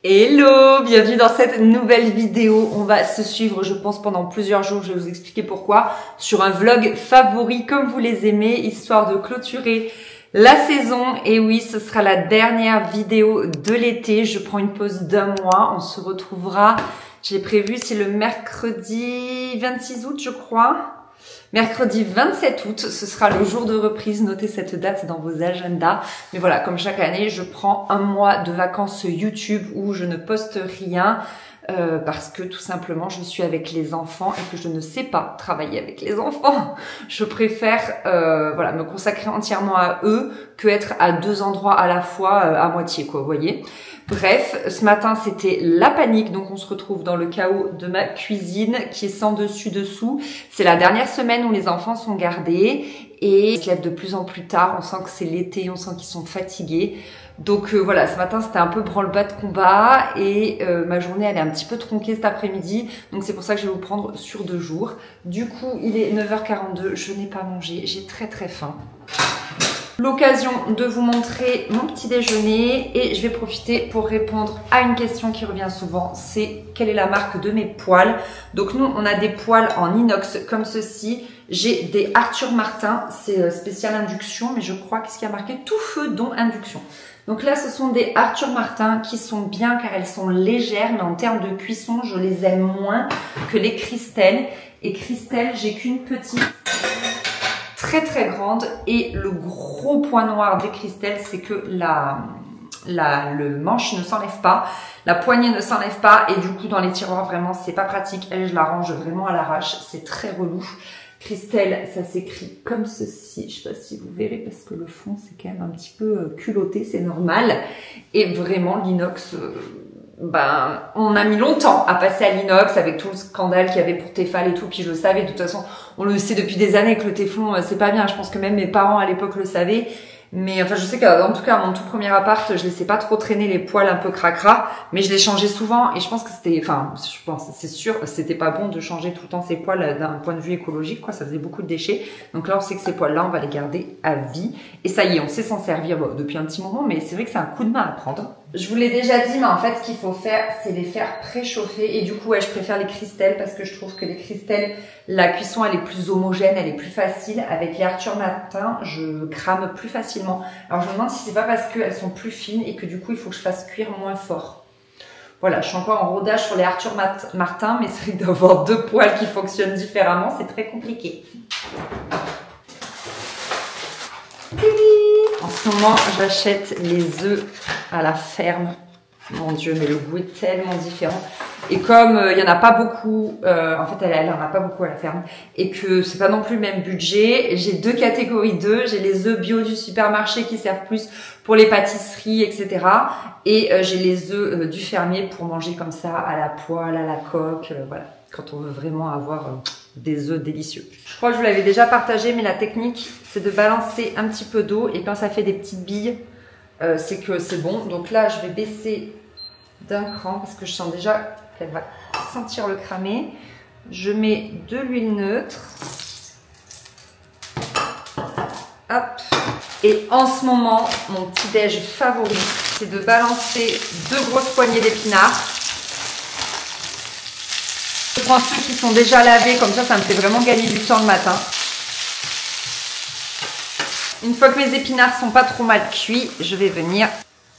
Hello, bienvenue dans cette nouvelle vidéo. On va se suivre, je pense, pendant plusieurs jours. Je vais vous expliquer pourquoi. Sur un vlog favori, comme vous les aimez, histoire de clôturer la saison. Et oui, ce sera la dernière vidéo de l'été. Je prends une pause d'un mois. On se retrouvera, j'ai prévu, c'est le mercredi 26 août, je crois. Mercredi 27 août, ce sera le jour de reprise. Notez cette date dans vos agendas. Mais voilà, comme chaque année, je prends un mois de vacances YouTube où je ne poste rien parce que tout simplement, je suis avec les enfants et que je ne sais pas travailler avec les enfants. Je préfère voilà, me consacrer entièrement à eux que être à deux endroits à la fois à moitié, quoi, vous voyez. Bref, ce matin, c'était la panique. Donc, on se retrouve dans le chaos de ma cuisine qui est sans dessus-dessous. C'est la dernière semaine où les enfants sont gardés et ils se lèvent de plus en plus tard. On sent que c'est l'été, on sent qu'ils sont fatigués. Donc, voilà, ce matin, c'était un peu branle-bas de combat et ma journée, elle est un petit peu tronquée cet après-midi. Donc, c'est pour ça que je vais vous prendre sur 2 jours. Du coup, il est 9h42. Je n'ai pas mangé. J'ai très faim. L'occasion de vous montrer mon petit déjeuner et je vais profiter pour répondre à une question qui revient souvent, c'est quelle est la marque de mes poêles. Donc nous, on a des poêles en inox comme ceci. J'ai des Arthur Martin, c'est spécial induction, mais je crois qu'est-ce qu'il y a marqué tout feu dont induction. Donc là, ce sont des Arthur Martin qui sont bien car elles sont légères, mais en termes de cuisson, je les aime moins que les Christelle. Et Christelle, j'ai qu'une petite très grande et le gros point noir des Christelle, c'est que le manche ne s'enlève pas, la poignée ne s'enlève pas et du coup dans les tiroirs vraiment c'est pas pratique. Elle, je la range vraiment à l'arrache, c'est très relou. Christelle, ça s'écrit comme ceci, je sais pas si vous verrez parce que le fond c'est quand même un petit peu culotté, c'est normal. Et vraiment l'inox, ben, on a mis longtemps à passer à l'inox avec tout le scandale qu'il y avait pour Tefal et tout, puis je le savais, de toute façon, on le sait depuis des années que le téflon, c'est pas bien, je pense que même mes parents à l'époque le savaient, mais enfin, je sais qu'en tout cas, à mon tout premier appart, je laissais pas trop traîner les poils un peu cracra, mais je les changeais souvent et je pense que c'était, enfin, je pense, c'est sûr, c'était pas bon de changer tout le temps ces poils d'un point de vue écologique, quoi, ça faisait beaucoup de déchets. Donc là, on sait que ces poils-là, on va les garder à vie. Et ça y est, on sait s'en servir depuis un petit moment, mais c'est vrai que c'est un coup de main à prendre. Je vous l'ai déjà dit, mais en fait, ce qu'il faut faire, c'est les faire préchauffer. Et du coup, ouais, je préfère les Christelle parce que je trouve que les Christelle, la cuisson, elle est plus homogène, elle est plus facile. Avec les Arthur Martin, je crame plus facilement. Alors, je me demande si c'est pas parce qu'elles sont plus fines et que du coup, il faut que je fasse cuire moins fort. Voilà, je suis encore en rodage sur les Arthur Martin, mais c'est vrai que d'avoir 2 poêles qui fonctionnent différemment, c'est très compliqué. En ce moment, j'achète les œufs à la ferme. Mon Dieu, mais le goût est tellement différent. Et comme il y en a pas beaucoup, en fait, elle en a pas beaucoup à la ferme, et que c'est pas non plus le même budget, j'ai 2 catégories d'œufs. J'ai les œufs bio du supermarché qui servent plus pour les pâtisseries, etc. Et j'ai les œufs du fermier pour manger comme ça à la poêle, à la coque, voilà. Quand on veut vraiment avoir des œufs délicieux. Je crois que je vous l'avais déjà partagé, mais la technique, c'est de balancer un petit peu d'eau et quand ça fait des petites billes, c'est que c'est bon. Donc là, je vais baisser d'un cran parce que je sens déjà qu'elle va sentir le cramer. Je mets de l'huile neutre. Hop. Et en ce moment, mon petit déj favori, c'est de balancer 2 grosses poignées d'épinards. Je prends ceux qui sont déjà lavés, comme ça me fait vraiment gagner du temps le matin. Une fois que mes épinards sont pas trop mal cuits, je vais venir.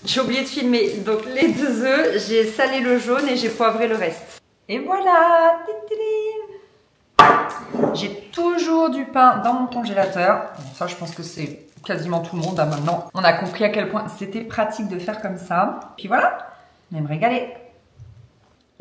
J'ai oublié de filmer, donc les 2 œufs, j'ai salé le jaune et j'ai poivré le reste. Et voilà. J'ai toujours du pain dans mon congélateur. Bon, ça, je pense que c'est quasiment tout le monde. Hein, maintenant, on a compris à quel point c'était pratique de faire comme ça. Puis voilà, je vais me régaler.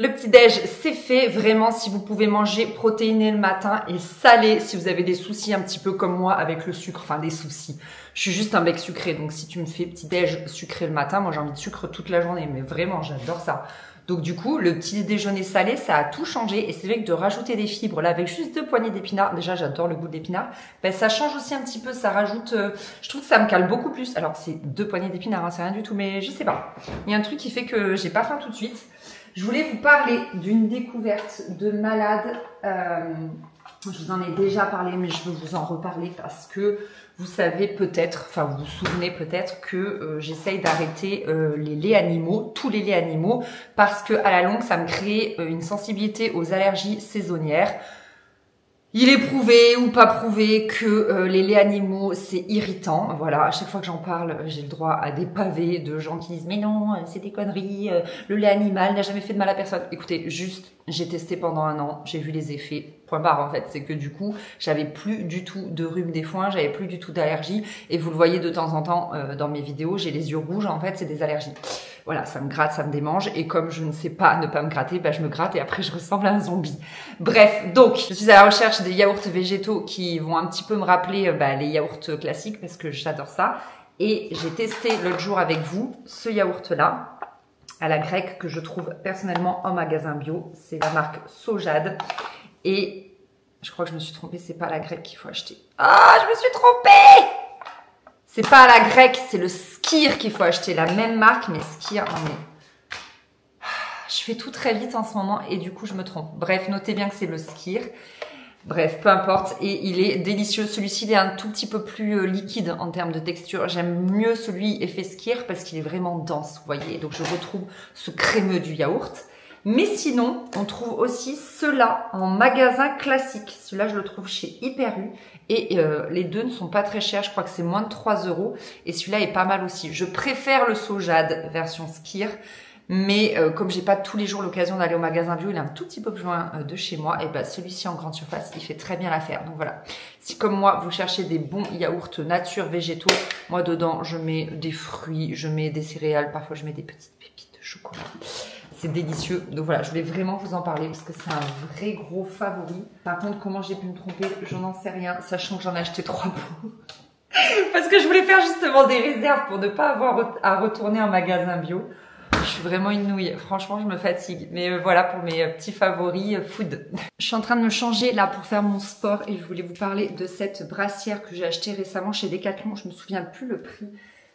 Le petit-déj, c'est fait. Vraiment, si vous pouvez manger protéiné le matin et salé, si vous avez des soucis un petit peu comme moi avec le sucre, enfin des soucis. Je suis juste un bec sucré, donc si tu me fais petit-déj sucré le matin, moi j'ai envie de sucre toute la journée, mais vraiment, j'adore ça. Donc du coup, le petit déjeuner salé, ça a tout changé. Et c'est vrai que de rajouter des fibres, là, avec juste 2 poignées d'épinards, déjà j'adore le goût de l'épinard, ben, ça change aussi un petit peu, ça rajoute, je trouve que ça me cale beaucoup plus. Alors c'est 2 poignées d'épinards, hein, c'est rien du tout, mais je sais pas. Il y a un truc qui fait que j'ai pas faim tout de suite. Je voulais vous parler d'une découverte de malade Je vous en ai déjà parlé, mais je veux vous en reparler parce que vous savez peut-être, enfin vous vous souvenez peut-être que j'essaye d'arrêter les laits animaux, tous les laits animaux, parce que à la longue, ça me crée une sensibilité aux allergies saisonnières. Il est prouvé ou pas prouvé que les laits animaux, c'est irritant. Voilà, à chaque fois que j'en parle, j'ai le droit à des pavés de gens qui disent « Mais non, c'est des conneries, le lait animal n'a jamais fait de mal à personne. » Écoutez, juste, j'ai testé pendant 1 an, j'ai vu les effets. Point barre en fait, c'est que du coup, j'avais plus du tout de rhume des foins, j'avais plus du tout d'allergie. Et vous le voyez de temps en temps dans mes vidéos, j'ai les yeux rouges, en fait, c'est des allergies. Voilà, ça me gratte, ça me démange. Et comme je ne sais pas ne pas me gratter, bah, je me gratte et après je ressemble à un zombie. Bref, donc, je suis à la recherche des yaourts végétaux qui vont un petit peu me rappeler les yaourts classiques parce que j'adore ça. Et j'ai testé l'autre jour avec vous ce yaourt-là, à la grecque, que je trouve personnellement en magasin bio. C'est la marque Sojade. Et je crois que je me suis trompée, c'est pas la grecque qu'il faut acheter. Ah, je me suis trompée! C'est pas la grecque, c'est le Skyr qu'il faut acheter. La même marque, mais Skyr. Non mais... Je fais tout très vite en ce moment et du coup, je me trompe. Bref, notez bien que c'est le Skyr. Bref, peu importe. Et il est délicieux. Celui-ci, il est un tout petit peu plus liquide en termes de texture. J'aime mieux celui effet Skyr parce qu'il est vraiment dense, vous voyez. Donc, je retrouve ce crémeux du yaourt. Mais sinon, on trouve aussi ceux-là en magasin classique. Celui-là, je le trouve chez Hyper U. Et les deux ne sont pas très chers. Je crois que c'est moins de 3 €. Et celui-là est pas mal aussi. Je préfère le Sojade version Skyr. Mais comme j'ai pas tous les jours l'occasion d'aller au magasin bio, il est un tout petit peu plus loin de chez moi. Et ben celui-ci en grande surface, il fait très bien l'affaire. Donc voilà. Si comme moi, vous cherchez des bons yaourts nature végétaux, moi dedans, je mets des fruits, je mets des céréales. Parfois, je mets des petites pépites de chocolat. C'est délicieux. Donc voilà, je voulais vraiment vous en parler parce que c'est un vrai gros favori. Par contre, comment j'ai pu me tromper, je n'en sais rien, sachant que j'en ai acheté 3 pots. Parce que je voulais faire justement des réserves pour ne pas avoir à retourner en magasin bio. Je suis vraiment une nouille. Franchement, je me fatigue. Mais voilà pour mes petits favoris food. Je suis en train de me changer là pour faire mon sport et je voulais vous parler de cette brassière que j'ai achetée récemment chez Decathlon. Je me souviens plus le prix.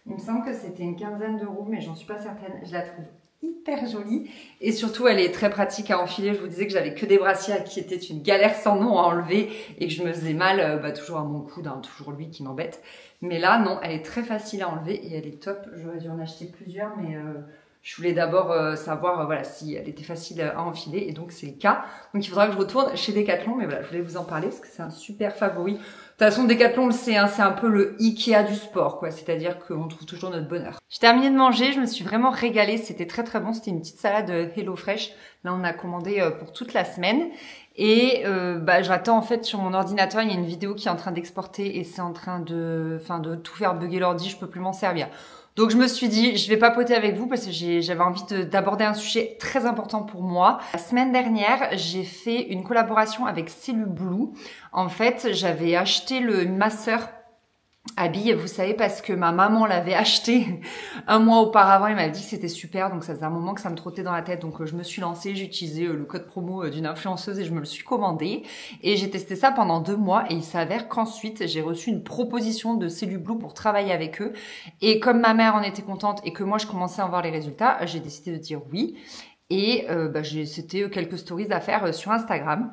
Il me semble que c'était une quinzaine d'euros, mais j'en suis pas certaine. Je la trouve hyper jolie et surtout elle est très pratique à enfiler. Je vous disais que j'avais que des brassières qui étaient une galère sans nom à enlever et que je me faisais mal toujours à mon coude, hein, toujours lui qui m'embête. Mais là non, elle est très facile à enlever et elle est top. J'aurais dû en acheter plusieurs, mais je voulais d'abord savoir voilà, si elle était facile à enfiler et donc c'est le cas. Donc il faudra que je retourne chez Decathlon, mais voilà, je voulais vous en parler parce que c'est un super favori. De toute façon, Decathlon, on le sait, hein, c'est un peu le Ikea du sport, quoi. C'est-à-dire qu'on trouve toujours notre bonheur. J'ai terminé de manger, je me suis vraiment régalée. C'était très très bon. C'était une petite salade HelloFresh. Là, on a commandé pour toute la semaine. Et j'attends en fait sur mon ordinateur, il y a une vidéo qui est en train d'exporter et c'est en train de tout faire bugger l'ordi. Je peux plus m'en servir. Donc je me suis dit, je vais papoter avec vous parce que j'avais envie d'aborder un sujet très important pour moi. La semaine dernière, j'ai fait une collaboration avec Cellublue. En fait, j'avais acheté le masseur à billes, vous savez, parce que ma maman l'avait acheté 1 mois auparavant. Elle m'avait dit que c'était super, donc ça faisait un moment que ça me trottait dans la tête. Donc je me suis lancée, j'ai utilisé le code promo d'une influenceuse et je me le suis commandé. Et j'ai testé ça pendant 2 mois et il s'avère qu'ensuite j'ai reçu une proposition de Cellublue pour travailler avec eux. Et comme ma mère en était contente et que moi je commençais à en voir les résultats, j'ai décidé de dire oui. Et c'était quelques stories à faire sur Instagram.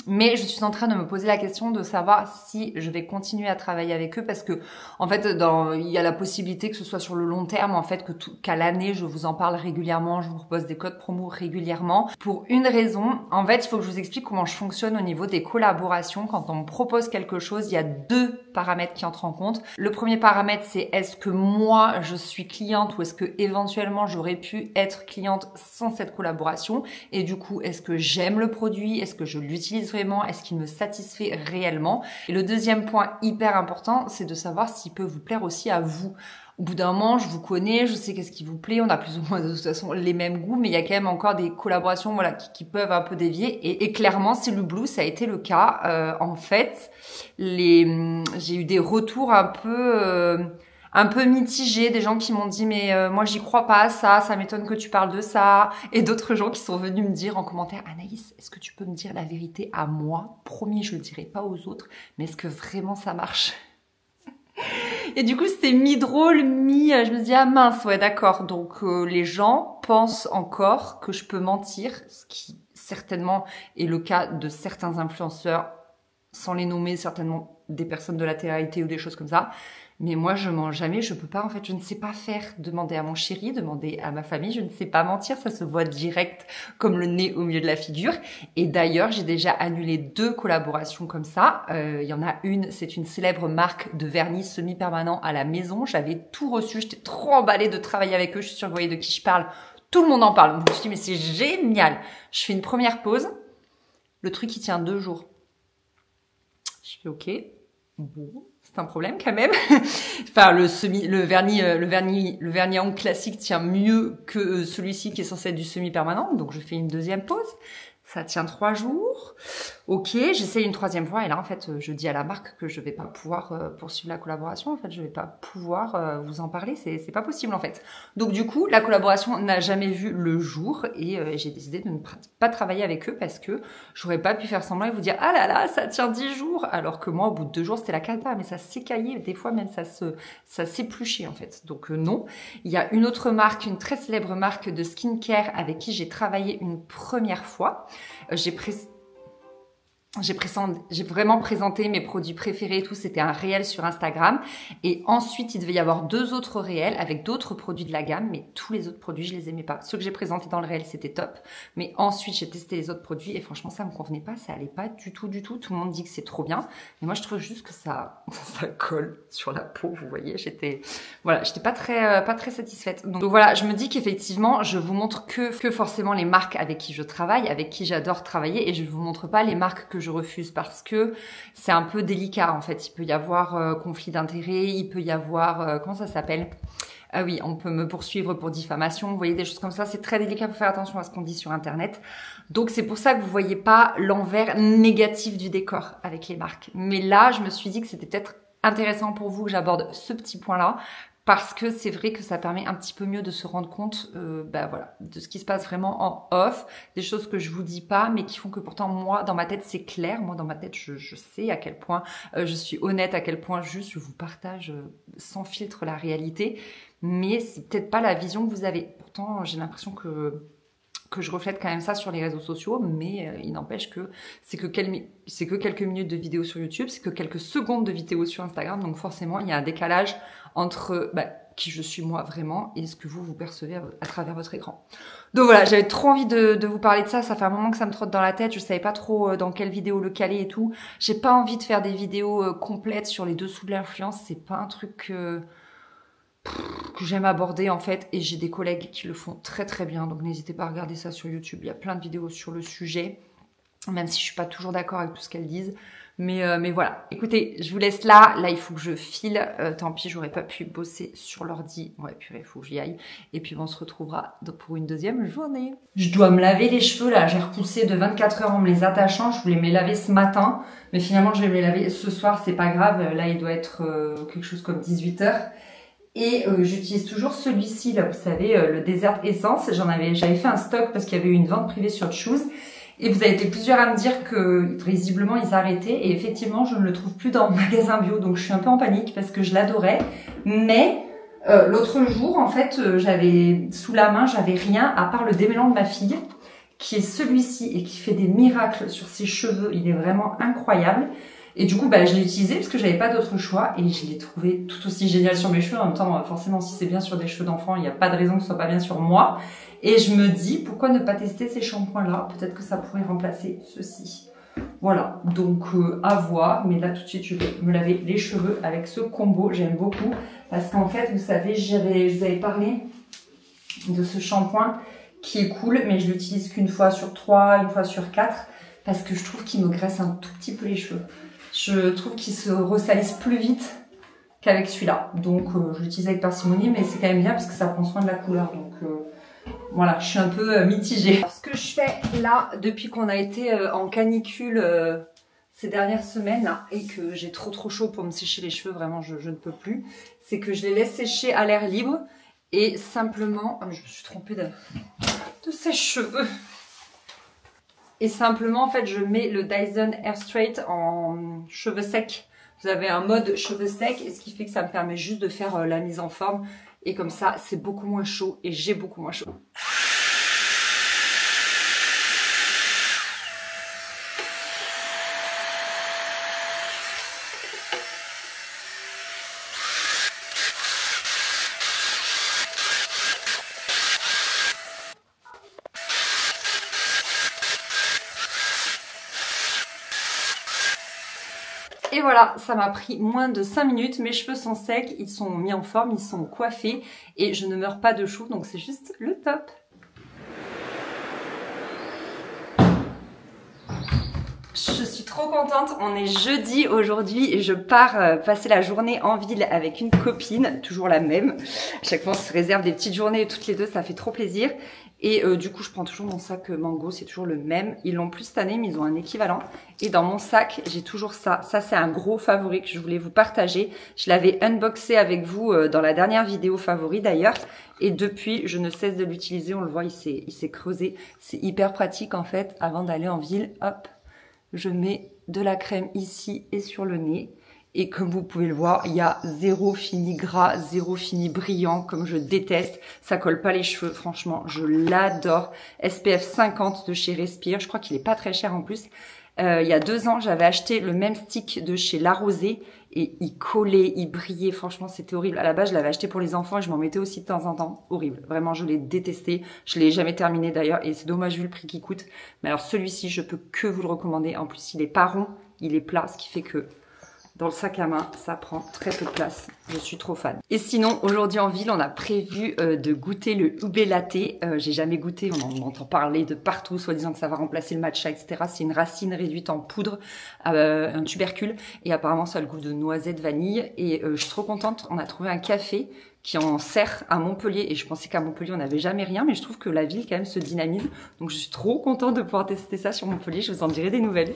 Mais je suis en train de me poser la question de savoir si je vais continuer à travailler avec eux parce que en fait il y a la possibilité que ce soit sur le long terme, en fait qu'à l'année je vous en parle régulièrement, je vous propose des codes promo régulièrement pour une raison. En fait, il faut que je vous explique comment je fonctionne au niveau des collaborations. Quand on me propose quelque chose, il y a 2 paramètres qui entrent en compte. Le premier paramètre, c'est est-ce que moi je suis cliente ou est-ce que éventuellement j'aurais pu être cliente sans cette collaboration, et du coup est-ce que j'aime le produit, est-ce que je l'utilise vraiment, est-ce qu'il me satisfait réellement. Et le deuxième point hyper important, c'est de savoir s'il peut vous plaire aussi à vous. Au bout d'un moment, je vous connais, je sais qu'est-ce qui vous plaît, on a plus ou moins de toute façon les mêmes goûts, mais il y a quand même encore des collaborations voilà, qui peuvent un peu dévier. Et clairement, Cellublue, ça a été le cas. En fait, j'ai eu des retours un peu mitigés, des gens qui m'ont dit mais moi j'y crois pas à ça, ça m'étonne que tu parles de ça, et d'autres gens qui sont venus me dire en commentaire Anaïs, est-ce que tu peux me dire la vérité à moi, promis je le dirai pas aux autres, mais est-ce que vraiment ça marche? Et du coup c'était mi-drôle, je me dis ah mince, ouais d'accord, donc les gens pensent encore que je peux mentir, ce certainement est le cas de certains influenceurs, sans les nommer, certainement des personnes de la télé-réalité ou des choses comme ça. Mais moi, je mens jamais, je peux pas, en fait, je ne sais pas faire. Demander à mon chéri, demander à ma famille, je ne sais pas mentir, ça se voit direct comme le nez au milieu de la figure. Et d'ailleurs, j'ai déjà annulé 2 collaborations comme ça. Il y en a une, c'est une célèbre marque de vernis semi-permanent à la maison. J'avais tout reçu, j'étais trop emballée de travailler avec eux, je suis sûre que vous voyez de qui je parle. Tout le monde en parle. Donc je me suis dit, mais c'est génial. Je fais une première pause. Le truc, il tient 2 jours. Je fais OK. Bon, c'est un problème quand même. Enfin, le vernis à ongles classique tient mieux que celui-ci qui est censé être du semi-permanent. Donc, je fais une deuxième pause. Ça tient 3 jours. Ok, j'essaye une 3e fois. Et là, en fait, je dis à la marque que je vais pas pouvoir poursuivre la collaboration. En fait, je vais pas pouvoir vous en parler. C'est pas possible, en fait. Donc, du coup, la collaboration n'a jamais vu le jour. Et j'ai décidé de ne pas travailler avec eux parce que j'aurais pas pu faire semblant et vous dire « Ah là là, ça tient 10 jours !» Alors que moi, au bout de 2 jours, c'était la cata. Mais ça s'écaillait. Des fois, même, ça s'épluchait, en fait. Donc, non. Il y a une autre marque, une très célèbre marque de skincare avec qui j'ai travaillé une première fois. J'ai vraiment présenté mes produits préférés et tout. C'était un réel sur Instagram. Et ensuite, il devait y avoir 2 autres réels avec d'autres produits de la gamme. Mais tous les autres produits, je les aimais pas. Ceux que j'ai présentés dans le réel, c'était top. Mais ensuite, j'ai testé les autres produits et franchement, ça me convenait pas. Ça allait pas du tout, du tout. Tout le monde dit que c'est trop bien. Mais moi, je trouve juste que ça colle sur la peau. Vous voyez, j'étais pas très satisfaite. Donc voilà, je me dis qu'effectivement, je vous montre que forcément les marques avec qui je travaille, avec qui j'adore travailler. Et je vous montre pas les marques que je refuse parce que c'est un peu délicat en fait. Il peut y avoir conflit d'intérêts, il peut y avoir comment ça s'appelle? Ah oui, on peut me poursuivre pour diffamation. Vous voyez des choses comme ça, c'est très délicat. Faut faire attention à ce qu'on dit sur Internet. Donc c'est pour ça que vous voyez pas l'envers négatif du décor avec les marques. Mais là, je me suis dit que c'était peut-être intéressant pour vous que j'aborde ce petit point-là. Parce que c'est vrai que ça permet un petit peu mieux de se rendre compte de ce qui se passe vraiment en off, des choses que je vous dis pas, mais qui font que pourtant moi, dans ma tête, c'est clair. Moi, dans ma tête, je sais à quel point je suis honnête, à quel point juste je vous partage sans filtre la réalité. Mais c'est peut-être pas la vision que vous avez. Pourtant, j'ai l'impression que je reflète quand même ça sur les réseaux sociaux, mais il n'empêche que c'est que quelques minutes de vidéo sur YouTube, c'est que quelques secondes de vidéo sur Instagram, donc forcément il y a un décalage entre qui je suis moi vraiment et ce que vous percevez à travers votre écran. Donc voilà, j'avais trop envie de vous parler de ça, ça fait un moment que ça me trotte dans la tête, je savais pas trop dans quelle vidéo le caler et tout. J'ai pas envie de faire des vidéos complètes sur les dessous de l'influence, c'est pas un truc que j'aime aborder en fait, et j'ai des collègues qui le font très très bien, donc n'hésitez pas à regarder ça sur YouTube, il y a plein de vidéos sur le sujet, même si je suis pas toujours d'accord avec tout ce qu'elles disent, mais voilà. Écoutez, je vous laisse là il faut que je file, tant pis, j'aurais pas pu bosser sur l'ordi, ouais purée, il faut que j'y aille, et puis on se retrouvera pour une deuxième journée. Je dois me laver les cheveux là, j'ai repoussé de 24 heures en me les attachant, je voulais me les laver ce matin, mais finalement je vais me les laver ce soir, c'est pas grave, là il doit être quelque chose comme 18 heures. Et j'utilise toujours celui-ci, là, vous savez, le Desert Essence. J'avais fait un stock parce qu'il y avait eu une vente privée sur Choose. Et vous avez été plusieurs à me dire que visiblement ils arrêtaient. Et effectivement, je ne le trouve plus dans le magasin bio. Donc je suis un peu en panique parce que je l'adorais. Mais l'autre jour, en fait, j'avais sous la main, j'avais rien à part le démêlant de ma fille, qui est celui-ci et qui fait des miracles sur ses cheveux. Il est vraiment incroyable. Et du coup, je l'ai utilisé parce que j'avais pas d'autre choix et je l'ai trouvé tout aussi génial sur mes cheveux. En même temps, forcément, si c'est bien sur des cheveux d'enfant, il n'y a pas de raison que ce soit pas bien sur moi. Et je me dis, pourquoi ne pas tester ces shampoings-là? Peut-être que ça pourrait remplacer ceci. Voilà, donc à voir. Mais là, tout de suite, je vais me laver les cheveux avec ce combo. J'aime beaucoup parce qu'en fait, vous savez, je vous avais parlé de ce shampoing qui est cool, mais je l'utilise qu'une fois sur 3, une fois sur 4 parce que je trouve qu'il me graisse un tout petit peu les cheveux. Je trouve qu'ils se ressalissent plus vite qu'avec celui-là. Donc, je l'utilise avec parcimonie, mais c'est quand même bien parce que ça prend soin de la couleur. Donc, voilà, je suis un peu mitigée. Ce que je fais là, depuis qu'on a été en canicule ces dernières semaines là, et que j'ai trop chaud pour me sécher les cheveux, vraiment, je ne peux plus, c'est que je les laisse sécher à l'air libre et simplement... je me suis trompée de sèche-cheveux. Et simplement, en fait, je mets le Dyson Air Straight en cheveux secs. Vous avez un mode cheveux secs, et ce qui fait que ça me permet juste de faire la mise en forme. Et comme ça, c'est beaucoup moins chaud et j'ai beaucoup moins chaud. Et voilà, ça m'a pris moins de 5 minutes. Mes cheveux sont secs, ils sont mis en forme, ils sont coiffés et je ne meurs pas de chou, donc c'est juste le top. Je suis trop contente, on est jeudi aujourd'hui et je pars passer la journée en ville avec une copine, toujours la même. À chaque fois on se réserve des petites journées toutes les deux, ça fait trop plaisir. Et du coup je prends toujours mon sac Mango, c'est toujours le même. Ils l'ont plus cette année mais ils ont un équivalent. Et dans mon sac j'ai toujours ça. Ça c'est un gros favori que je voulais vous partager. Je l'avais unboxé avec vous dans la dernière vidéo favori d'ailleurs. Et depuis je ne cesse de l'utiliser, on le voit il s'est creusé. C'est hyper pratique en fait avant d'aller en ville, hop. Je mets de la crème ici et sur le nez. Et comme vous pouvez le voir, il y a zéro fini gras, zéro fini brillant, comme je déteste. Ça colle pas les cheveux, franchement, je l'adore. SPF 50 de chez Respire, je crois qu'il est pas très cher en plus. Il y a 2 ans, j'avais acheté le même stick de chez La Rosée et il collait, il brillait. Franchement, c'était horrible. À la base, je l'avais acheté pour les enfants et je m'en mettais aussi de temps en temps. Horrible. Vraiment, je l'ai détesté. Je l'ai jamais terminé d'ailleurs et c'est dommage vu le prix qu'il coûte. Mais alors celui-ci, je peux que vous le recommander. En plus, il est pas rond, il est plat, ce qui fait que dans le sac à main, ça prend très peu de place. Je suis trop fan. Et sinon, aujourd'hui en ville, on a prévu de goûter le ube latte. J'ai jamais goûté, on en entend parler de partout, soi-disant que ça va remplacer le matcha, etc. C'est une racine réduite en poudre, un tubercule. Et apparemment, ça a le goût de noisette vanille. Et je suis trop contente, on a trouvé un café qui en sert à Montpellier. Et je pensais qu'à Montpellier, on n'avait jamais rien. Mais je trouve que la ville, quand même, se dynamise. Donc, je suis trop contente de pouvoir tester ça sur Montpellier. Je vous en dirai des nouvelles.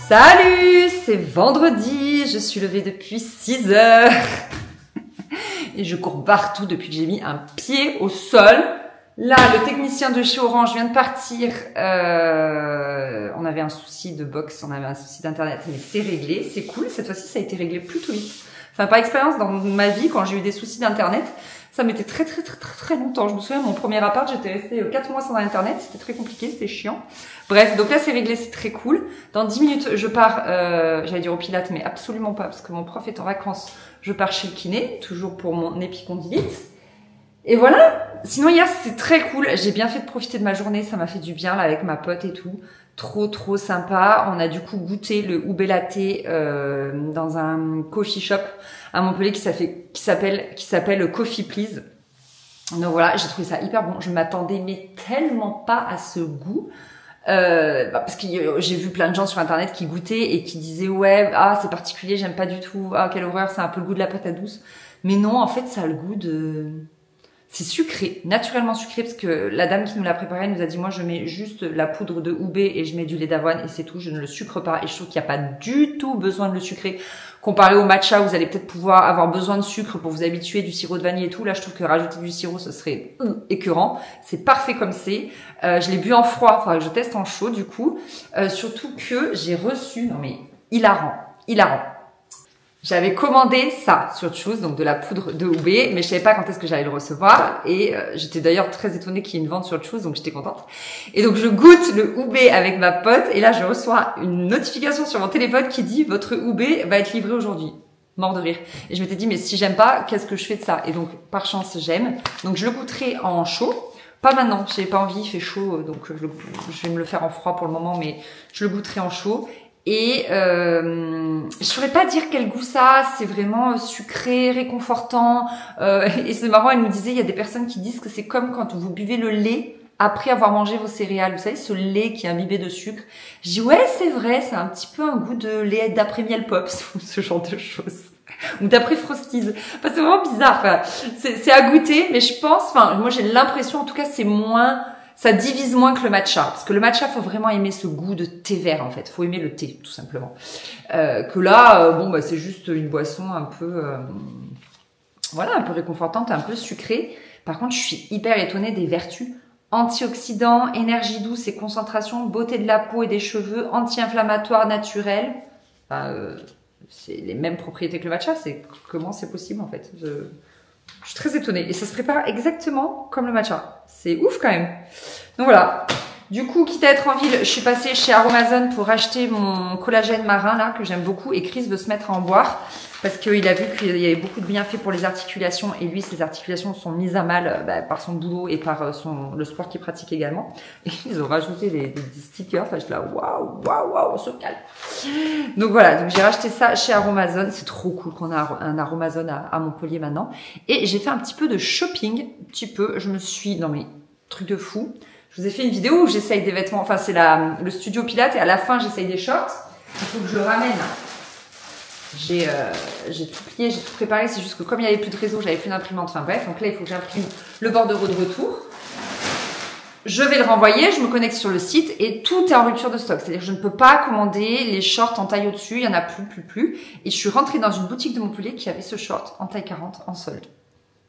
Salut, c'est vendredi, je suis levée depuis 6 heures et je cours partout depuis que j'ai mis un pied au sol. Là, le technicien de chez Orange vient de partir. On avait un souci de box, on avait un souci d'internet, mais c'est réglé, c'est cool. Cette fois-ci, ça a été réglé plutôt vite. Enfin, par expérience, dans ma vie, quand j'ai eu des soucis d'internet, ça mettait très longtemps. Je me souviens, mon premier appart, j'étais restée 4 mois sans internet. C'était très compliqué, c'était chiant. Bref, donc là, c'est réglé, c'est très cool. Dans 10 minutes, je pars, j'allais dire au Pilates, mais absolument pas, parce que mon prof est en vacances. Je pars chez le kiné, toujours pour mon épicondylite. Et voilà. Sinon, hier, c'était très cool. J'ai bien fait de profiter de ma journée. Ça m'a fait du bien, là, avec ma pote et tout. Trop sympa. On a du coup goûté le ube latte dans un coffee shop à Montpellier qui s'appelle Coffee Please. Donc voilà, j'ai trouvé ça hyper bon. Je m'attendais mais tellement pas à ce goût. Parce que j'ai vu plein de gens sur internet qui goûtaient et qui disaient ouais, c'est particulier, j'aime pas du tout. Ah, quelle horreur, c'est un peu le goût de la patate douce. Mais non, en fait, ça a le goût de... C'est sucré, naturellement sucré, parce que la dame qui nous l'a préparé nous a dit moi je mets juste la poudre de ube et je mets du lait d'avoine et c'est tout, je ne le sucre pas et je trouve qu'il n'y a pas du tout besoin de le sucrer. Comparé au matcha, vous allez peut-être pouvoir avoir besoin de sucre pour vous habituer, du sirop de vanille et tout. Là, je trouve que rajouter du sirop, ce serait écœurant. C'est parfait comme c'est. Je l'ai bu en froid, il faudra que je teste en chaud du coup. Surtout que j'ai reçu, non mais hilarant. J'avais commandé ça sur Choose, donc de la poudre de ube, mais je savais pas quand est-ce que j'allais le recevoir. Et j'étais d'ailleurs très étonnée qu'il y ait une vente sur Choose, donc j'étais contente. Et donc je goûte le ube avec ma pote, et là je reçois une notification sur mon téléphone qui dit « Votre ube va être livré aujourd'hui ». Mort de rire. Et je m'étais dit « Mais si j'aime pas, qu'est-ce que je fais de ça ?» Et donc par chance j'aime. Donc je le goûterai en chaud. Pas maintenant, j'ai pas envie, il fait chaud, donc je vais me le faire en froid pour le moment, mais je le goûterai en chaud. Et je saurais pas dire quel goût ça a, c'est vraiment sucré, réconfortant. Et c'est marrant, elle nous disait, il y a des personnes qui disent que c'est comme quand vous buvez le lait après avoir mangé vos céréales. Vous savez, ce lait qui est imbibé de sucre. Je dis, ouais, c'est vrai, c'est un petit peu un goût de lait d'après Miel Pops ou ce genre de choses. Ou d'après Frosties. Enfin, c'est vraiment bizarre. Enfin, c'est à goûter, mais je pense, moi j'ai l'impression, en tout cas, c'est moins... Ça divise moins que le matcha, parce que le matcha, faut vraiment aimer ce goût de thé vert en fait. Faut aimer le thé, tout simplement. Que là, c'est juste une boisson un peu, un peu réconfortante, un peu sucrée. Par contre, je suis hyper étonnée des vertus antioxydants, énergie douce et concentration, beauté de la peau et des cheveux, anti-inflammatoire naturel. C'est les mêmes propriétés que le matcha. Comment c'est possible en fait? Je suis très étonnée. Et ça se prépare exactement comme le matcha. C'est ouf quand même. Donc voilà. Du coup, quitte à être en ville, je suis passée chez Aromazone pour acheter mon collagène marin là que j'aime beaucoup. Et Chris veut se mettre à en boire parce qu'il a vu qu'il y avait beaucoup de bienfaits pour les articulations. Et lui, ses articulations sont mises à mal par son boulot et par le sport qu'il pratique également. Et ils ont rajouté des stickers. Enfin, je suis là, waouh, on se calme. Donc voilà, donc j'ai racheté ça chez Aromazone. C'est trop cool qu'on a un Aromazone à Montpellier maintenant. Et j'ai fait un petit peu de shopping, un petit peu. Je me suis, non mais truc de fou. Je vous ai fait une vidéo où j'essaye des vêtements, enfin c'est le studio Pilates et à la fin j'essaye des shorts. Il faut que je le ramène. J'ai tout plié, j'ai tout préparé, c'est juste que comme il n'y avait plus de réseau, j'avais plus d'imprimante, enfin bref, donc là il faut que j'imprime le bordereau de retour. Je vais le renvoyer, je me connecte sur le site et tout est en rupture de stock. C'est-à-dire que je ne peux pas commander les shorts en taille au-dessus, il y en a plus. Et je suis rentrée dans une boutique de Montpellier qui avait ce short en taille 40 en solde.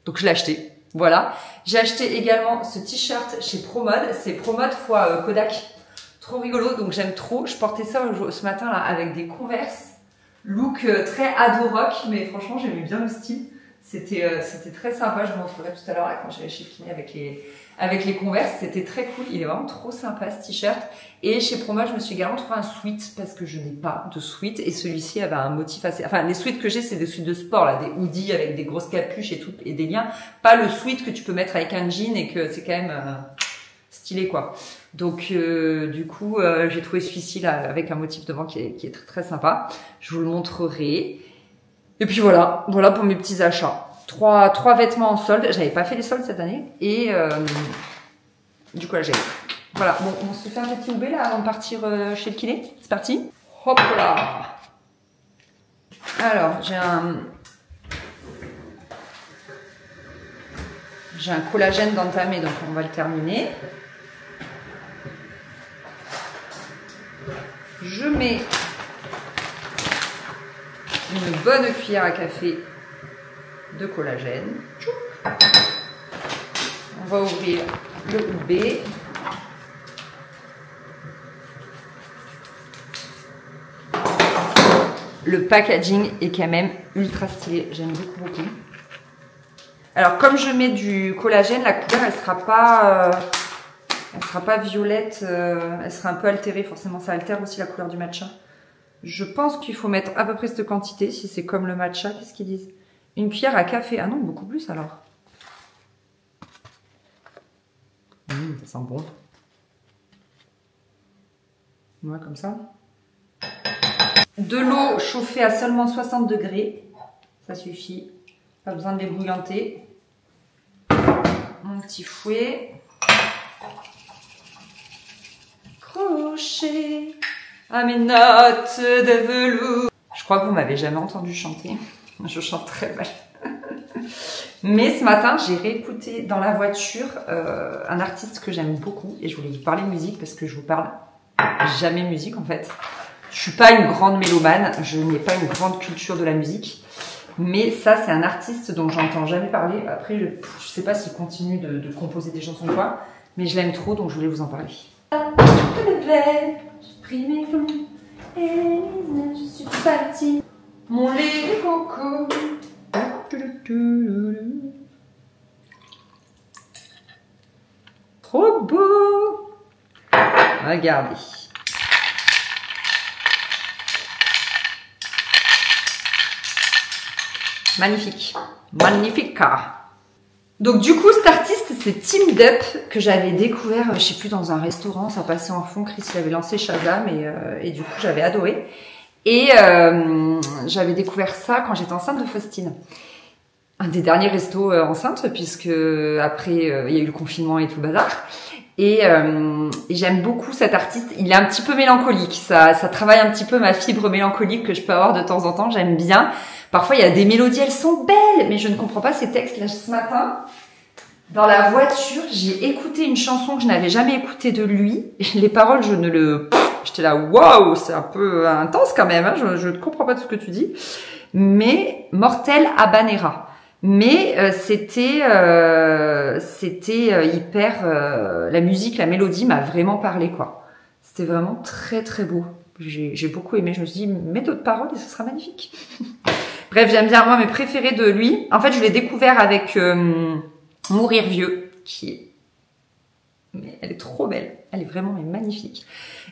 Donc je l'ai acheté. Voilà. J'ai acheté également ce t-shirt chez Promode. C'est Promode fois Kodak. Trop rigolo. Donc j'aime trop. Je portais ça ce matin là avec des Converse. Look très ado rock. Mais franchement, j'aimais bien le style. C'était très sympa. Je vous montrerai tout à l'heure quand j'allais chez Kiné avec les Converse. C'était très cool. Il est vraiment trop sympa ce t-shirt. Et chez Promode, je me suis également trouvé un sweat parce que je n'ai pas de sweat. Et celui-ci avait un motif assez... Enfin, les sweats que j'ai, c'est des sweats de sport, là, des hoodies avec des grosses capuches et tout, et des liens. Pas le sweat que tu peux mettre avec un jean et que c'est quand même stylé, quoi. Donc, du coup, j'ai trouvé celui-ci, là, avec un motif devant qui est très, très sympa. Je vous le montrerai. Et puis voilà pour mes petits achats. Trois vêtements en solde. J'avais pas fait les soldes cette année. Et du coup, là, j'ai... Voilà, bon, on se fait un petit oubé là avant de partir chez le kiné. C'est parti. Hop là. Alors, j'ai un collagène d'entamé, donc on va le terminer. Je mets une bonne cuillère à café de collagène. On va ouvrir le oubé. Le packaging est quand même ultra stylé. J'aime beaucoup. Alors, comme je mets du collagène, la couleur, elle sera pas violette. Elle sera un peu altérée. Forcément, ça altère aussi la couleur du matcha. Je pense qu'il faut mettre à peu près cette quantité. Si c'est comme le matcha, qu'est-ce qu'ils disent? Une cuillère à café. Ah non, beaucoup plus alors. Ça sent bon. Ouais, comme ça. De l'eau chauffée à seulement 60 degrés. Ça suffit. Pas besoin de l'ébouillanter. Mon petit fouet. Crochet à mes notes de velours. Je crois que vous m'avez jamais entendu chanter. Je chante très mal. Mais ce matin, j'ai réécouté dans la voiture un artiste que j'aime beaucoup. Et je voulais vous parler musique parce que je vous parle jamais musique en fait. Je suis pas une grande mélomane, je n'ai pas une grande culture de la musique. Mais ça, c'est un artiste dont j'entends jamais parler. Après, je sais pas s'il continue de composer des chansons ou quoi. Mais je l'aime trop, donc je voulais vous en parler. J'ai pris mes flots et je suis partie. Mon lait de coco. Trop beau. Regardez. Magnifique. Magnifique. Donc du coup, cet artiste, c'est Team Dup que j'avais découvert, je sais plus, dans un restaurant. Ça passait en fond. Chris, il avait lancé Shazam et du coup, j'avais adoré. Et j'avais découvert ça quand j'étais enceinte de Faustine. Un des derniers restos enceinte, puisque après, il y a eu le confinement et tout le bazar. Et j'aime beaucoup cet artiste. Il est un petit peu mélancolique. Ça travaille un petit peu ma fibre mélancolique que je peux avoir de temps en temps. J'aime bien. Parfois, il y a des mélodies, elles sont belles, mais je ne comprends pas ces textes. Là, ce matin, dans la voiture, j'ai écouté une chanson que je n'avais jamais écoutée de lui. Les paroles, j'étais là, waouh, c'est un peu intense quand même. Hein, je ne comprends pas tout ce que tu dis. Mais Mortel Habanera. Mais c'était hyper... la musique, la mélodie m'a vraiment parlé, quoi. C'était vraiment très, très beau. J'ai beaucoup aimé. Je me suis dit, mets d'autres paroles et ce sera magnifique. Bref, j'aime bien, moi, mes préférés de lui. En fait, je l'ai découvert avec Mourir vieux, qui est Mais elle est trop belle. Elle est vraiment magnifique.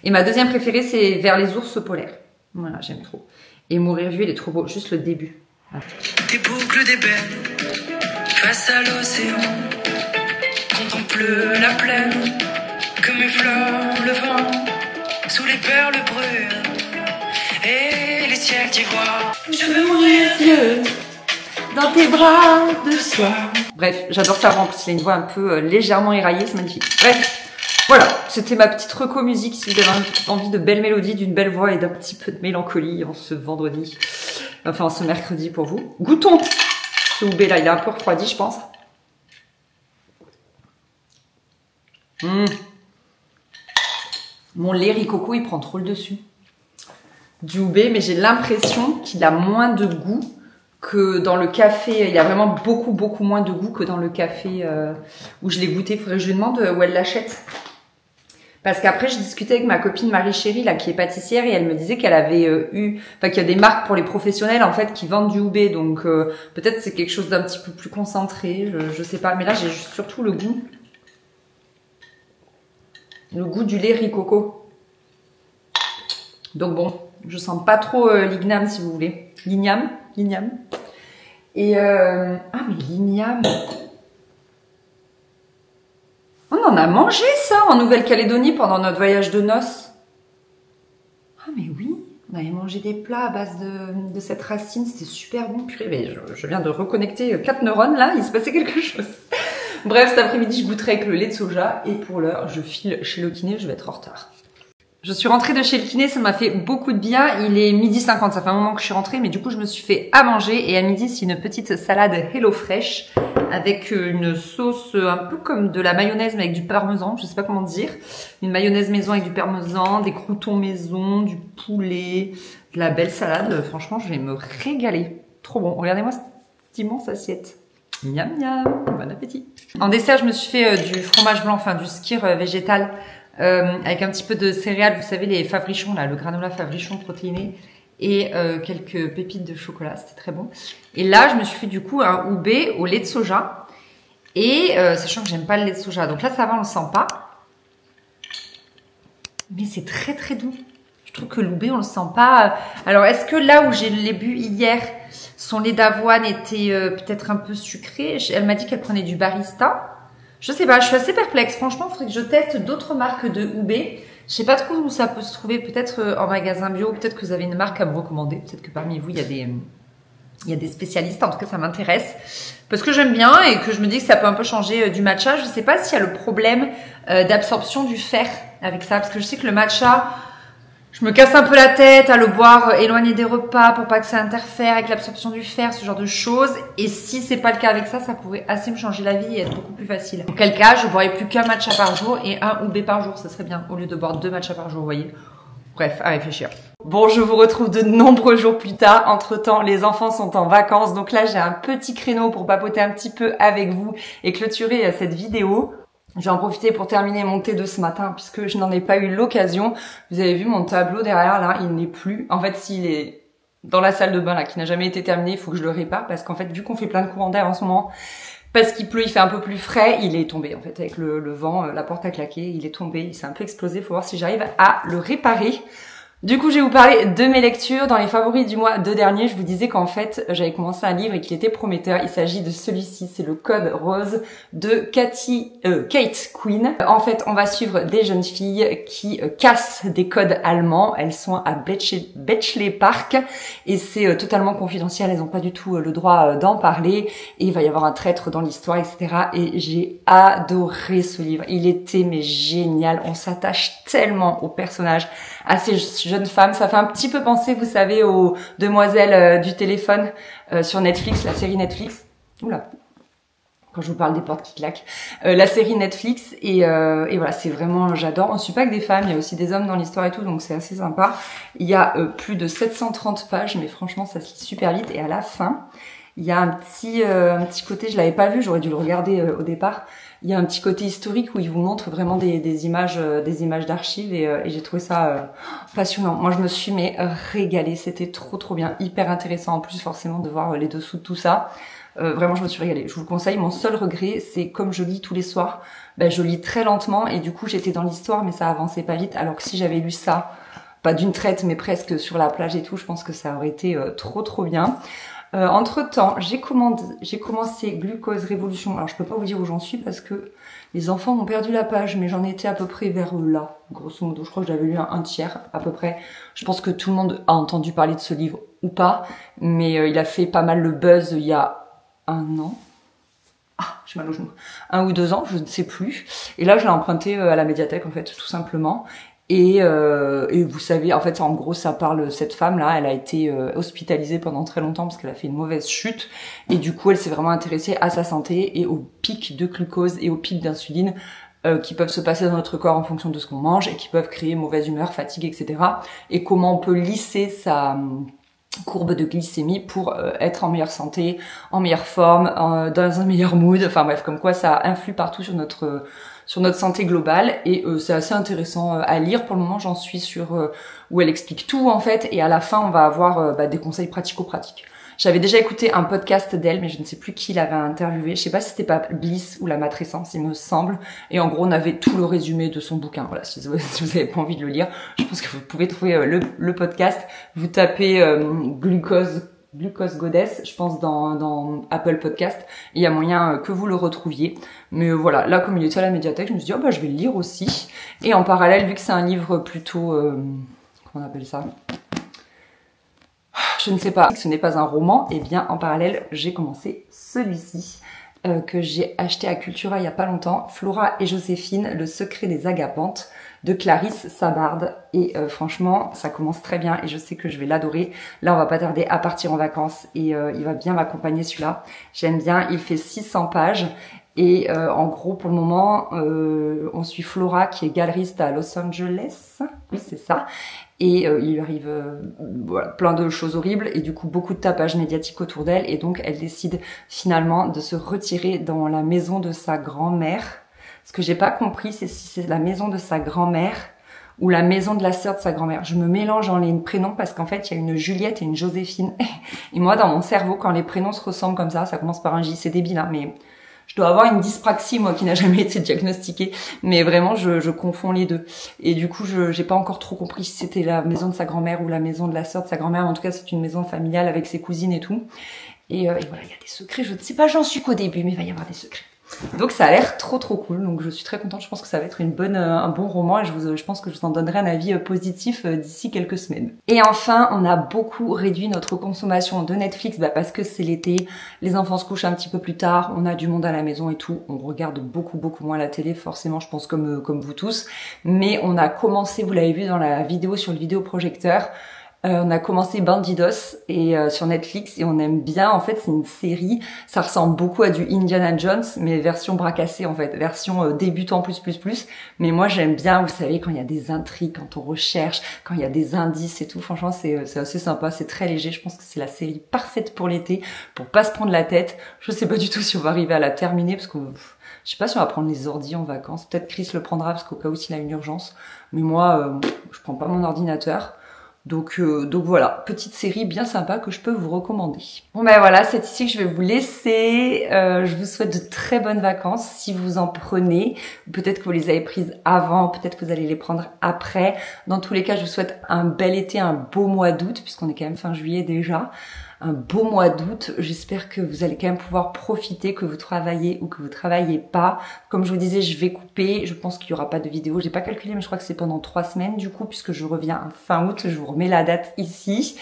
Et ma deuxième préférée, c'est Vers les ours polaires. Voilà, j'aime trop. Et Mourir vieux, il est trop beau. Juste le début. Voilà. Des boucles d'ébène face à l'océan. Contemple la plaine comme effleure le vent. Sous les perles brunes et les ciels d'ivoire. Je veux mourir vieux dans tes bras de soie. Bref, j'adore sa voix. En plus, il a une voix un peu légèrement éraillée, c'est magnifique. Bref, voilà, c'était ma petite reco musique. Si vous avez envie de belles mélodies, d'une belle voix et d'un petit peu de mélancolie en ce vendredi, enfin en ce mercredi pour vous. Goûtons ce Oubé là, il est un peu refroidi, je pense. Mon lait ricoco, il prend trop le dessus. Du Oubé, mais j'ai l'impression qu'il a moins de goût que dans le café. Il y a vraiment beaucoup moins de goût que dans le café où je l'ai goûté. Faudrait que je lui demande où elle l'achète. Parce qu'après, je discutais avec ma copine Marie Chérie, là, qui est pâtissière, et elle me disait qu'elle avait qu'il y a des marques pour les professionnels, en fait, qui vendent du Oubé. Donc, peut-être c'est quelque chose d'un petit peu plus concentré, je sais pas. Mais là, j'ai surtout le goût. Le goût du lait ricoco. Donc bon, je sens pas trop l'igname, si vous voulez. L'igname. Et ah, mais l'igname. On en a mangé ça en Nouvelle-Calédonie pendant notre voyage de noces. Ah mais oui, on avait mangé des plats à base de cette racine, c'était super bon. Purée, mais je viens de reconnecter 4 neurones là, il se passait quelque chose. Bref, cet après-midi, je goûterai avec le lait de soja et pour l'heure, je file chez le kiné, je vais être en retard. Je suis rentrée de chez le kiné, ça m'a fait beaucoup de bien. Il est 12h50, ça fait un moment que je suis rentrée, mais du coup, je me suis fait à manger. Et à midi, c'est une petite salade HelloFresh avec une sauce un peu comme de la mayonnaise, mais avec du parmesan, je sais pas comment dire. Une mayonnaise maison avec du parmesan, des croûtons maison, du poulet, de la belle salade. Franchement, je vais me régaler. Trop bon. Regardez-moi cette immense assiette. Miam miam, bon appétit. En dessert, je me suis fait du fromage blanc, enfin du skyr végétal. Avec un petit peu de céréales, vous savez, les Favrichon, là, le granola Favrichon protéiné et quelques pépites de chocolat, c'était très bon. Et là, je me suis fait du coup un Oubé au lait de soja et sachant que j'aime pas le lait de soja, donc là ça va, on le sent pas, mais c'est très doux. Je trouve que l'Oubé, on le sent pas. Alors, est-ce que là où je l'ai bu hier, son lait d'avoine était peut-être un peu sucré? Elle m'a dit qu'elle prenait du barista. Je sais pas, je suis assez perplexe. Franchement, il faudrait que je teste d'autres marques de Oubé. Je sais pas trop où ça peut se trouver. Peut-être en magasin bio. Peut-être que vous avez une marque à me recommander. Peut-être que parmi vous, il y a des spécialistes. En tout cas, ça m'intéresse. Parce que j'aime bien et que je me dis que ça peut un peu changer du matcha. Je sais pas s'il y a le problème d'absorption du fer avec ça. Parce que je sais que le matcha, je me casse un peu la tête à le boire éloigné des repas pour pas que ça interfère avec l'absorption du fer, ce genre de choses. Et si c'est pas le cas avec ça, ça pourrait assez me changer la vie et être beaucoup plus facile. Dans quel cas, je boirais plus qu'un matcha par jour et un Oubé par jour, ça serait bien, au lieu de boire 2 matchas par jour, vous voyez. Bref, à réfléchir. Bon, je vous retrouve de nombreux jours plus tard. Entre-temps, les enfants sont en vacances. Donc là, j'ai un petit créneau pour papoter un petit peu avec vous et clôturer cette vidéo. Je vais en profiter pour terminer mon thé de ce matin puisque je n'en ai pas eu l'occasion. Vous avez vu mon tableau derrière là, il n'est plus. En fait, s'il est dans la salle de bain là, qui n'a jamais été terminé, il faut que je le répare parce qu'en fait, vu qu'on fait plein de courants d'air en ce moment, parce qu'il pleut, il fait un peu plus frais, il est tombé en fait avec le vent, la porte a claqué, il est tombé, il s'est un peu explosé. Faut voir si j'arrive à le réparer. Du coup, je vais vous parler de mes lectures. Dans les favoris du mois de dernier, je vous disais qu'en fait, j'avais commencé un livre et qu'il était prometteur. Il s'agit de celui-ci, c'est Le Code Rose de Kate Quinn. En fait, on va suivre des jeunes filles qui cassent des codes allemands. Elles sont à Bletchley Park et c'est totalement confidentiel. Elles n'ont pas du tout le droit d'en parler et il va y avoir un traître dans l'histoire, etc. Et j'ai adoré ce livre. Il était mais génial. On s'attache tellement aux personnages, à ces jeunes femmes. Ça fait un petit peu penser, vous savez, aux demoiselles du téléphone sur Netflix, la série Netflix. Oula, quand je vous parle des portes qui claquent. La série Netflix et voilà, c'est vraiment, j'adore. On ne suit pas que des femmes, il y a aussi des hommes dans l'histoire et tout, donc c'est assez sympa. Il y a plus de 730 pages, mais franchement, ça se lit super vite. Et à la fin, il y a un petit côté, je l'avais pas vu, j'aurais dû le regarder au départ. Il y a un petit côté historique où il vous montre vraiment des images d'archives et j'ai trouvé ça passionnant. Moi, je me suis régalée, c'était trop bien, hyper intéressant en plus forcément de voir les dessous de tout ça. Vraiment, je me suis régalée. Je vous le conseille. Mon seul regret, c'est comme je lis tous les soirs, je lis très lentement et du coup, j'étais dans l'histoire, mais ça avançait pas vite. Alors que si j'avais lu ça, pas d'une traite, mais presque sur la plage et tout, je pense que ça aurait été trop bien. Entre-temps, j'ai commencé Glucose Révolution. Alors, je peux pas vous dire où j'en suis parce que les enfants ont perdu la page, mais j'en étais à peu près vers là, grosso modo. Je crois que j'avais lu un tiers, à peu près. Je pense que tout le monde a entendu parler de ce livre ou pas, mais il a fait pas mal le buzz il y a 1 an. Ah, j'ai mal au genou. 1 ou 2 ans, je ne sais plus. Et là, je l'ai emprunté à la médiathèque, en fait, tout simplement. Et vous savez, en fait, en gros, ça parle, cette femme-là, elle a été hospitalisée pendant très longtemps parce qu'elle a fait une mauvaise chute. Et du coup, elle s'est vraiment intéressée à sa santé et aux pics de glucose et aux pics d'insuline qui peuvent se passer dans notre corps en fonction de ce qu'on mange et qui peuvent créer mauvaise humeur, fatigue, etc. Et comment on peut lisser sa courbe de glycémie pour être en meilleure santé, en meilleure forme, dans un meilleur mood. Enfin bref, comme quoi ça influe partout sur notre santé globale et c'est assez intéressant à lire. Pour le moment, j'en suis sur où elle explique tout en fait et à la fin, on va avoir des conseils pratico-pratiques. J'avais déjà écouté un podcast d'elle, mais je ne sais plus qui l'avait interviewé. Je sais pas si c'était pas Bliss ou La Matrescence, il me semble. Et en gros, on avait tout le résumé de son bouquin. Voilà, si vous avez pas envie de le lire, je pense que vous pouvez trouver le podcast. Vous tapez Glucose Goddess, je pense dans Apple Podcast. Il y a moyen que vous le retrouviez. Mais voilà, là, comme il était à la médiathèque, je me suis dit, je vais le lire aussi. Et en parallèle, vu que c'est un livre plutôt... comment on appelle ça ? Je ne sais pas, ce n'est pas un roman, et bien en parallèle, j'ai commencé celui-ci que j'ai acheté à Cultura il y a pas longtemps, Flora et Joséphine, le secret des agapantes de Clarisse Sabard. Et franchement, ça commence très bien et je sais que je vais l'adorer. Là, on va pas tarder à partir en vacances et il va bien m'accompagner celui-là. J'aime bien, il fait 600 pages. Et en gros, pour le moment, on suit Flora qui est galeriste à Los Angeles. Oui, c'est ça. Et il lui arrive voilà, plein de choses horribles et du coup beaucoup de tapage médiatique autour d'elle. Et donc, elle décide finalement de se retirer dans la maison de sa grand-mère. Ce que j'ai pas compris, c'est si c'est la maison de sa grand-mère ou la maison de la sœur de sa grand-mère. Je me mélange dans les prénoms parce qu'en fait, il y a une Juliette et une Joséphine. Et moi, dans mon cerveau, quand les prénoms se ressemblent comme ça commence par un J. C'est débile, hein, mais... Je dois avoir une dyspraxie, moi, qui n'a jamais été diagnostiquée. Mais vraiment, je confonds les deux. Et du coup, j'ai pas encore trop compris si c'était la maison de sa grand-mère ou la maison de la sœur de sa grand-mère. En tout cas, c'est une maison familiale avec ses cousines et tout. Et voilà, il y a des secrets. Je ne sais pas, j'en suis qu'au début, mais il va y avoir des secrets. Donc ça a l'air trop cool, donc je suis très contente, je pense que ça va être un bon roman et je pense que je vous en donnerai un avis positif d'ici quelques semaines. Et enfin, on a beaucoup réduit notre consommation de Netflix parce que c'est l'été, les enfants se couchent un petit peu plus tard, on a du monde à la maison et tout, on regarde beaucoup moins la télé, forcément je pense comme vous tous, mais on a commencé, vous l'avez vu dans la vidéo sur le vidéoprojecteur, on a commencé Bandidos et sur Netflix et on aime bien. En fait, c'est une série. Ça ressemble beaucoup à du Indiana Jones, mais version bras cassés en fait, version débutant plus. Mais moi, j'aime bien. Vous savez, quand il y a des intrigues, quand on recherche, quand il y a des indices et tout. Franchement, c'est assez sympa. C'est très léger. Je pense que c'est la série parfaite pour l'été, pour pas se prendre la tête. Je sais pas du tout si on va arriver à la terminer parce que je sais pas si on va prendre les ordis en vacances. Peut-être Chris le prendra parce qu'au cas où s'il a une urgence. Mais moi, je prends pas mon ordinateur. Donc voilà, petite série bien sympa que je peux vous recommander. Bon voilà, c'est ici que je vais vous laisser. Je vous souhaite de très bonnes vacances si vous en prenez. Peut-être que vous les avez prises avant, peut-être que vous allez les prendre après. Dans tous les cas, je vous souhaite un bel été, un beau mois d'août, puisqu'on est quand même fin juillet déjà. Un beau mois d'août. J'espère que vous allez quand même pouvoir profiter, que vous travaillez ou que vous travaillez pas. Comme je vous disais, je vais couper. Je pense qu'il y aura pas de vidéo. J'ai pas calculé, mais je crois que c'est pendant 3 semaines du coup, puisque je reviens fin août. Je vous remets la date ici.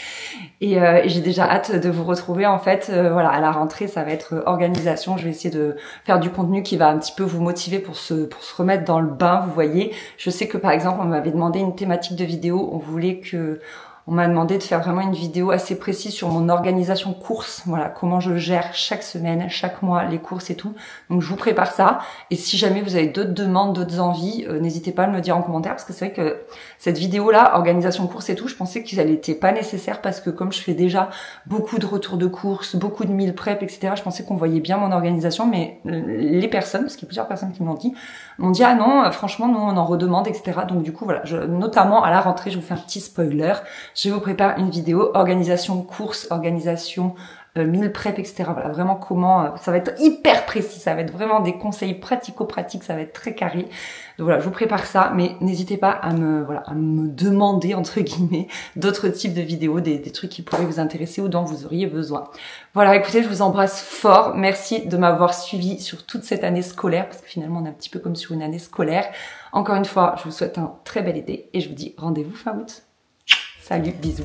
Et j'ai déjà hâte de vous retrouver. En fait, voilà, à la rentrée, ça va être organisation. Je vais essayer de faire du contenu qui va un petit peu vous motiver pour se remettre dans le bain. Vous voyez, je sais que par exemple, on m'avait demandé une thématique de vidéo. On voulait que On m'a demandé de faire vraiment une vidéo assez précise sur mon organisation course, voilà, comment je gère chaque semaine, chaque mois les courses et tout. Donc je vous prépare ça. Et si jamais vous avez d'autres demandes, d'autres envies, n'hésitez pas à me le dire en commentaire, parce que c'est vrai que cette vidéo-là, organisation course et tout, je pensais qu'elle n'était pas nécessaire, parce que comme je fais déjà beaucoup de retours de course, beaucoup de meal prep, etc., je pensais qu'on voyait bien mon organisation, mais les personnes, parce qu'il y a plusieurs personnes qui m'ont dit ah non, franchement, nous on en redemande, etc. Donc du coup voilà, notamment à la rentrée, je vous fais un petit spoiler, je vous prépare une vidéo organisation course, organisation meal prep, etc. Voilà, vraiment comment, ça va être hyper précis, ça va être vraiment des conseils pratico-pratiques, ça va être très carré. Donc voilà, je vous prépare ça, mais n'hésitez pas à me demander, entre guillemets, d'autres types de vidéos, des trucs qui pourraient vous intéresser ou dont vous auriez besoin. Voilà, écoutez, je vous embrasse fort. Merci de m'avoir suivi sur toute cette année scolaire, parce que finalement, on est un petit peu comme sur une année scolaire. Encore une fois, je vous souhaite un très bel été et je vous dis rendez-vous fin août. Salut, bisous.